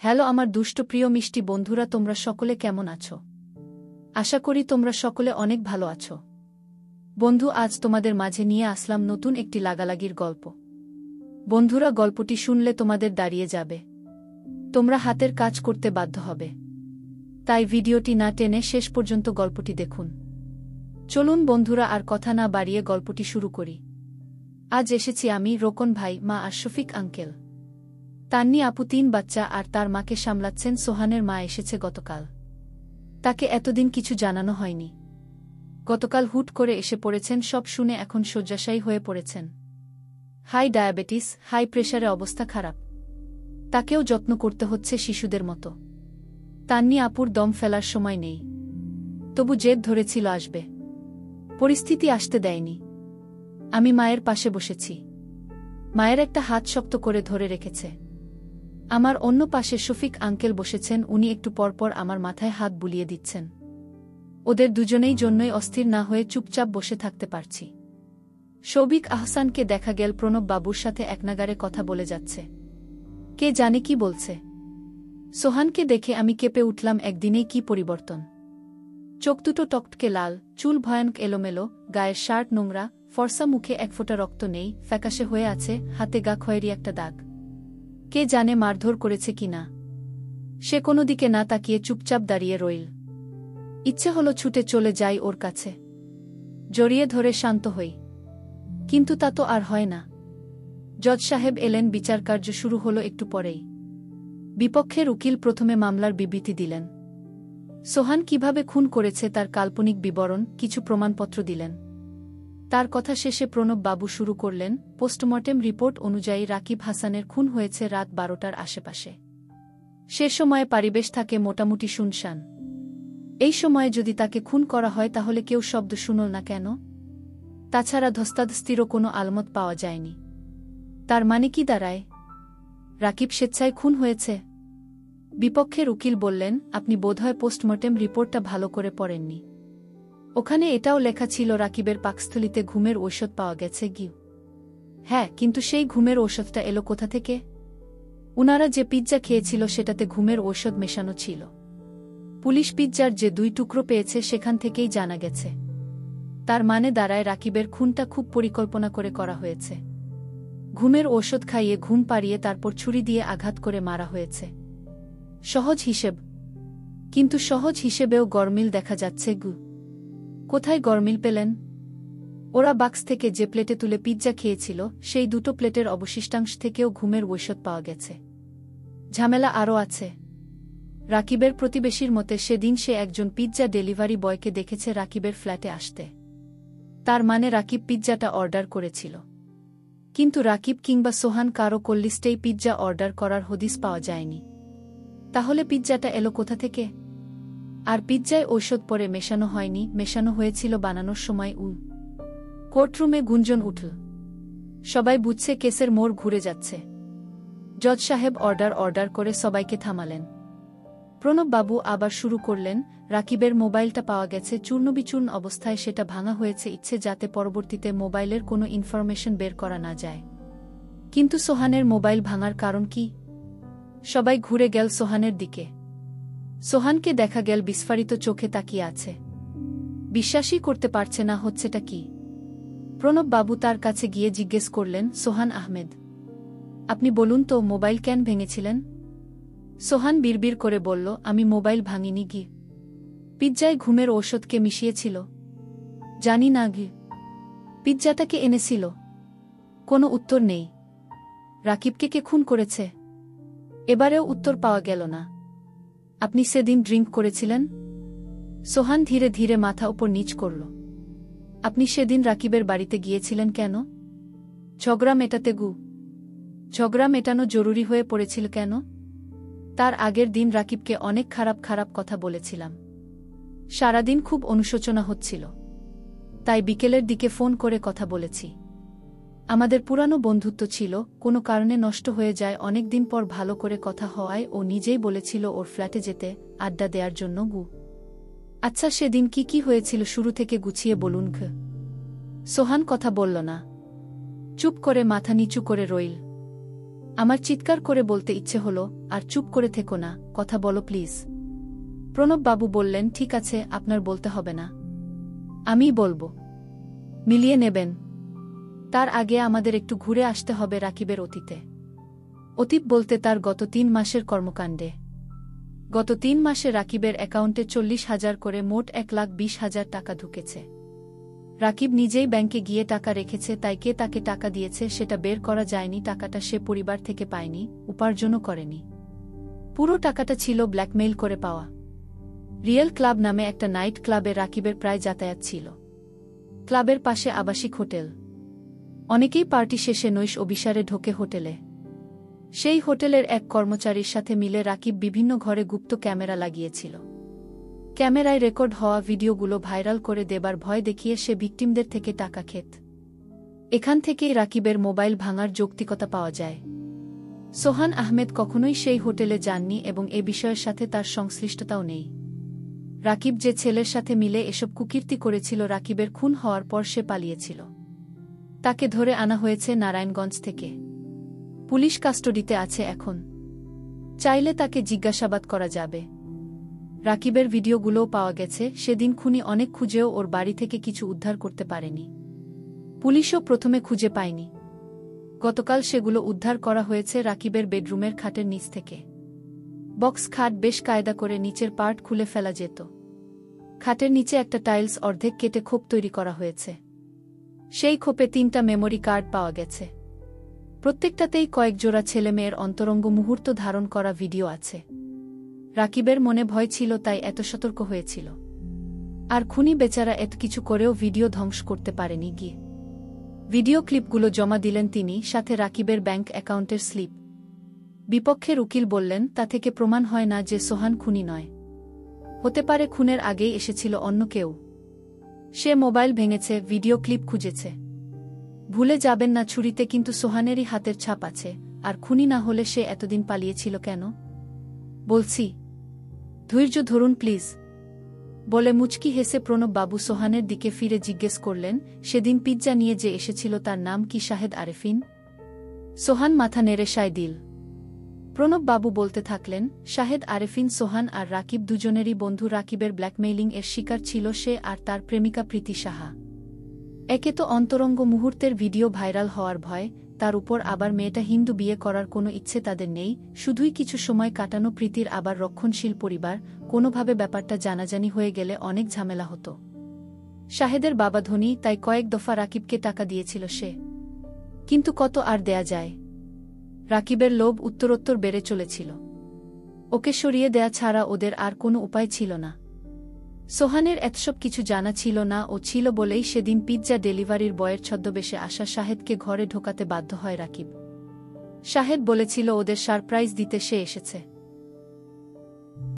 Hello আমার দুষ্ট প্রিয় মিষ্টি বন্ধুরা, তোমরা সকলে কেমন আছো? আশা করি তোমরা সকলে অনেক ভালো আছো। বন্ধু, আজ তোমাদের মাঝে নিয়ে আসলাম নতুন একটি লাগালাগির গল্প। বন্ধুরা, গল্পটি শুনলে তোমাদের দাঁড়িয়ে যাবে, তোমরা হাতের কাজ করতে বাধ্য হবে। তাই ভিডিওটি না টেনে শেষ পর্যন্ত গল্পটি দেখুন। চলুন বন্ধুরা, আর কথা না বাড়িয়ে গল্পটি শুরু করি। আজ এসেছি আমি, রোকন ভাই, মা আর শফিক আঙ্কেল। তান্নি আপু 3 বাচ্চা আর তার মাকে সামলাচ্ছেন। সোহানের মা এসেছে গতকাল। তাকে এতদিন কিছু জানানো হয়নি। গতকাল হুট করে এসে পড়েছেন। সব শুনে এখন শয্যাশায়ী হয়ে পড়েছেন। হাই ডায়াবেটিস, হাই প্রেশারে অবস্থা খারাপ। তাকেও যত্ন করতে হচ্ছে শিশুদের মতো। তান্নি আপুর দম ফেলার সময় নেই, তবু জেদ ধরেছিল আসবে। পরিস্থিতি আসতে দেয়নি। আমি মায়ের পাশে বসেছি। মায়ের একটা হাত শক্ত করে ধরে রেখেছে। আমার অন্য পাশে শফিক আঙ্কেল বসেছেন। উনি একটু পরপর আমার মাথায় হাত বুলিয়ে দিচ্ছেন। ওদের দুজনেই জন্যই অস্থির না হয়ে চুপচাপ বসে থাকতে পারছি। শৌবিক আহসানকে দেখা গেল প্রণব বাবুর সাথে একনাগারে কথা বলে যাচ্ছে। কে জানে কি বলছে। সোহানকে দেখে আমি কেঁপে উঠলাম। একদিনেই কি পরিবর্তন! চোখ দুটো টকটকে লাল, চুল ভয়ানক এলোমেলো, গায়ের শার্ট নোংরা, ফর্সা, মুখে এক ফোঁটা রক্ত নেই, ফ্যাকাশে হয়ে আছে, হাতে গা খয়েরি একটা দাগ। কে জানে মারধর করেছে কিনা। সে কোনো দিকে না তাকিয়ে চুপচাপ দাঁড়িয়ে রইল। ইচ্ছে হলো ছুটে চলে যাই ওর কাছে, জড়িয়ে ধরে শান্ত হই, কিন্তু তা তো আর হয় না। জজ সাহেব এলেন। বিচারকার্য শুরু হলো একটু পরেই। বিপক্ষের উকিল প্রথমে মামলার বিবৃতি দিলেন। সোহান কিভাবে খুন করেছে তার কাল্পনিক বিবরণ, কিছু প্রমাণপত্র দিলেন। তার কথা শেষে প্রণব বাবু শুরু করলেন। পোস্টমর্টেম রিপোর্ট অনুযায়ী রাকিব হাসানের খুন হয়েছে রাত 12টার আশেপাশে। সে সময়ে পরিবেশ থাকে মোটামুটি শুনশান। এই সময়ে যদি তাকে খুন করা হয় তাহলে কেউ শব্দ শুনল না কেন? তাছাড়া ধস্তাধস্তিরও কোনো আলমত পাওয়া যায়নি। তার মানে কি দাঁড়ায়? রাকিব স্বেচ্ছায় খুন হয়েছে? বিপক্ষের উকিল বললেন, আপনি বোধহয় পোস্টমর্টেম রিপোর্টটা ভালো করে পড়েননি। ওখানে এটাও লেখা ছিল রাকিবের পাকস্থলিতে ঘুমের ঔষধ পাওয়া গেছে। হ্যাঁ, কিন্তু সেই ঘুমের ঔষধটা এলো কোথা থেকে? উনারা যে পিৎজা খেয়েছিল সেটাতে ঘুমের ঔষধ মেশানো ছিল। পুলিশ পিৎজার যে 2 টুকরো পেয়েছে সেখান থেকেই জানা গেছে। তার মানে দাঁড়ায় রাকিবের খুনটা খুব পরিকল্পনা করে করা হয়েছে। ঘুমের ঔষধ খাইয়ে ঘুম পাড়িয়ে তারপর ছুরি দিয়ে আঘাত করে মারা হয়েছে। সহজ হিসেব, কিন্তু সহজ হিসেবেও গরমিল দেখা যাচ্ছে। কোথায় গরমিল পেলেন? ওরা বাক্স থেকে যে প্লেটে তুলে পিৎজা খেয়েছিল সেই 2টো প্লেটের অবশিষ্টাংশ থেকেও ঘুমের ঔষধ পাওয়া গেছে। ঝামেলা আরও আছে। রাকিবের প্রতিবেশীর মতে সেদিন সে একজন পিৎজা ডেলিভারি বয়কে দেখেছে রাকিবের ফ্ল্যাটে আসতে। তার মানে রাকিব পিৎজাটা অর্ডার করেছিল। কিন্তু রাকিব কিংবা সোহান কারো কল্লিস্টেই পিৎজা অর্ডার করার হদিস পাওয়া যায়নি। তাহলে পিৎজাটা এলো কোথা থেকে? আর পিৎজায় ঔষধ পরে মেশানো হয়নি, মেশানো হয়েছিল বানানোর সময়। কোর্টরুমে গুঞ্জন উঠল। সবাই বুঝছে কেসের মোড় ঘুরে যাচ্ছে। জজ সাহেব অর্ডার করে সবাইকে থামালেন। প্রণব বাবু আবার শুরু করলেন, রাকিবের মোবাইলটা পাওয়া গেছে চূর্ণবিচূর্ণ অবস্থায়। সেটা ভাঙা হয়েছে ইচ্ছে যাতে পরবর্তীতে মোবাইলের কোনো ইনফরমেশন বের করা না যায়। কিন্তু সোহানের মোবাইল ভাঙার কারণ কি? সবাই ঘুরে গেল সোহানের দিকে। সোহানকে দেখা গেল বিস্ফারিত চোখে তাকিয়ে আছে। বিশ্বাসই করতে পারছে না হচ্ছেটা কি। প্রণব বাবু তার কাছে গিয়ে জিজ্ঞেস করলেন, সোহান আহমেদ, আপনি বলুন তো মোবাইল কেন ভেঙেছিলেন? সোহান বিড়বিড় করে বলল, আমি মোবাইল ভাঙিনি। পিৎজায় ঘুমের ঔষধকে মিশিয়েছিল? জানি না। পিৎজাটাকে এনেছিল? কোনো উত্তর নেই। রাকিবকে কে খুন করেছে? এবারেও উত্তর পাওয়া গেল না। আপনি সেদিন ড্রিঙ্ক করেছিলেন? সোহান ধীরে ধীরে মাথা উপর নিচ করল। আপনি সেদিন রাকিবের বাড়িতে গিয়েছিলেন কেন? ঝগড়া মেটাতে। ঝগড়া মেটানো জরুরি হয়ে পড়েছিল কেন? তার আগের দিন রাকিবকে অনেক খারাপ কথা বলেছিলাম। সারাদিন খুব অনুশোচনা হচ্ছিল, তাই বিকেলের দিকে ফোন করে কথা বলেছি। আমাদের পুরানো বন্ধুত্ব ছিল, কোনো কারণে নষ্ট হয়ে যায় অনেক দিন পর। ভালো করে কথা হওয়ায় ও নিজেই বলেছিল ওর ফ্ল্যাটে যেতে, আড্ডা দেওয়ার জন্য। আচ্ছা, সেদিন কি হয়েছিল শুরু থেকে গুছিয়ে বলুন। সোহান কথা বলল না, চুপ করে মাথা নিচু করে রইল। আমার চিৎকার করে বলতে ইচ্ছে হলো, আর চুপ করে থেকো না, কথা বলো প্লিজ। প্রণববাবু বললেন, ঠিক আছে, আপনার বলতে হবে না, আমিই বলবো। মিলিয়ে নেবেন। তার আগে আমাদের একটু ঘুরে আসতে হবে রাকিবের অতীতে। অতীত বলতে তার গত 3 মাসের কর্মকাণ্ডে। গত 3 মাসে রাকিবের অ্যাকাউন্টে 40,000 করে মোট 1,20,000 টাকা ঢুকেছে। রাকিব নিজেই ব্যাংকে গিয়ে টাকা রেখেছে, তাই কে তাকে টাকা দিয়েছে সেটা বের করা যায়নি। টাকাটা সে পরিবার থেকে পায়নি, উপার্জনও করেনি। পুরো টাকাটা ছিল ব্ল্যাকমেইল করে পাওয়া। রিয়েল ক্লাব নামে একটা নাইট ক্লাবে রাকিবের প্রায় যাতায়াত ছিল। ক্লাবের পাশে আবাসিক হোটেল। অনেকেই পার্টি শেষে নৈশ অভিসারে ঢোকে হোটেলে। সেই হোটেলের এক কর্মচারীর সাথে মিলে রাকিব বিভিন্ন ঘরে গুপ্ত ক্যামেরা লাগিয়েছিল। ক্যামেরায় রেকর্ড হওয়া ভিডিওগুলো ভাইরাল করে দেবার ভয় দেখিয়ে সে ভিকটিমদের থেকে টাকা খেত। এখান থেকেই রাকিবের মোবাইল ভাঙার যৌক্তিকতা পাওয়া যায়। সোহান আহমেদ কখনোই সেই হোটেলে যাননি এবং এ বিষয়ের সাথে তার সংশ্লিষ্টতাও নেই। রাকিব যে ছেলের সাথে মিলে এসব কুকীর্তি করেছিল, রাকিবের খুন হওয়ার পর সে পালিয়েছিল। তাকে ধরে আনা হয়েছে নারায়ণগঞ্জ থেকে। পুলিশ কাস্টডিতে আছে এখন। চাইলে তাকে জিজ্ঞাসাবাদ করা যাবে। রাকিবের ভিডিওগুলোও পাওয়া গেছে। সেদিন খুনি অনেক খুঁজেও ওর বাড়ি থেকে কিছু উদ্ধার করতে পারেনি। পুলিশও প্রথমে খুঁজে পায়নি। গতকাল সেগুলো উদ্ধার করা হয়েছে রাকিবের বেডরুমের খাটের নিচ থেকে। বক্স খাট বেশ কায়দা করে নিচের পার্ট খুলে ফেলা যেত। খাটের নিচে একটা টাইলস অর্ধেক কেটে খোপ তৈরি করা হয়েছে। সেই খোপে 3টা মেমোরি কার্ড পাওয়া গেছে। প্রত্যেকটাতেই কয়েক জোড়া ছেলেমেয়ের অন্তরঙ্গ মুহূর্ত ধারণ করা ভিডিও আছে। রাকিবের মনে ভয় ছিল, তাই এত সতর্ক হয়েছিল। আর খুনি বেচারা এত কিছু করেও ভিডিও ধ্বংস করতে পারেনি। গিয়ে ভিডিও ক্লিপগুলো জমা দিলেন তিনি, সাথে রাকিবের ব্যাংক অ্যাকাউন্টের স্লিপ। বিপক্ষের উকিল বললেন, তা থেকে প্রমাণ হয় না যে সোহান খুনি নয়। হতে পারে খুনের আগেই এসেছিল অন্য কেউ। সে মোবাইল ভেঙেছে, ভিডিও ক্লিপ খুঁজেছে। ভুলে যাবেন না, ছুরিতে কিন্তু সোহানেরই হাতের ছাপ আছে। আর খুনি না হলে সে এতদিন পালিয়েছিল কেন? বলছি, ধৈর্য ধরুন প্লিজ, বলে মুচকি হেসে প্রণববাবু সোহানের দিকে ফিরে জিজ্ঞেস করলেন, সেদিন পিৎজা নিয়ে যে এসেছিল তার নাম কি শাহেদ আরেফিন? সোহান মাথা নেড়ে সায় দিল। প্রণববাবু বলতে থাকলেন, শাহেদ আরেফিন সোহান আর রাকিব দুজনেরই বন্ধু। রাকিবের ব্ল্যাকমেইলিং এর শিকার ছিল সে আর তার প্রেমিকা প্রীতি সাহা। একে তো অন্তরঙ্গ মুহূর্তের ভিডিও ভাইরাল হওয়ার ভয়, তার উপর আবার মেয়েটা হিন্দু, বিয়ে করার কোনো ইচ্ছে তাদের নেই, শুধুই কিছু সময় কাটানো। প্রীতির আবার রক্ষণশীল পরিবার, কোনোভাবে ব্যাপারটা জানাজানি হয়ে গেলে অনেক ঝামেলা হতো। শাহেদের বাবা ধনী, তাই কয়েক দফা রাকিবকে টাকা দিয়েছিল সে। কিন্তু কত আর দেয়া যায়? রাকিবের লোভ উত্তরোত্তর বেড়ে চলেছিল। ওকে সরিয়ে দেয়া ছাড়া ওদের আর কোনো উপায় ছিল না। সোহানের এতসব কিছু জানা ছিল না। ও ছিল বলেই সেদিন পিৎজা ডেলিভারির বয়ের ছদ্মবেশে আসা শাহেদকে ঘরে ঢোকাতে বাধ্য হয় রাকিব। শাহেদ বলেছিল ওদের সারপ্রাইজ দিতে সে এসেছে।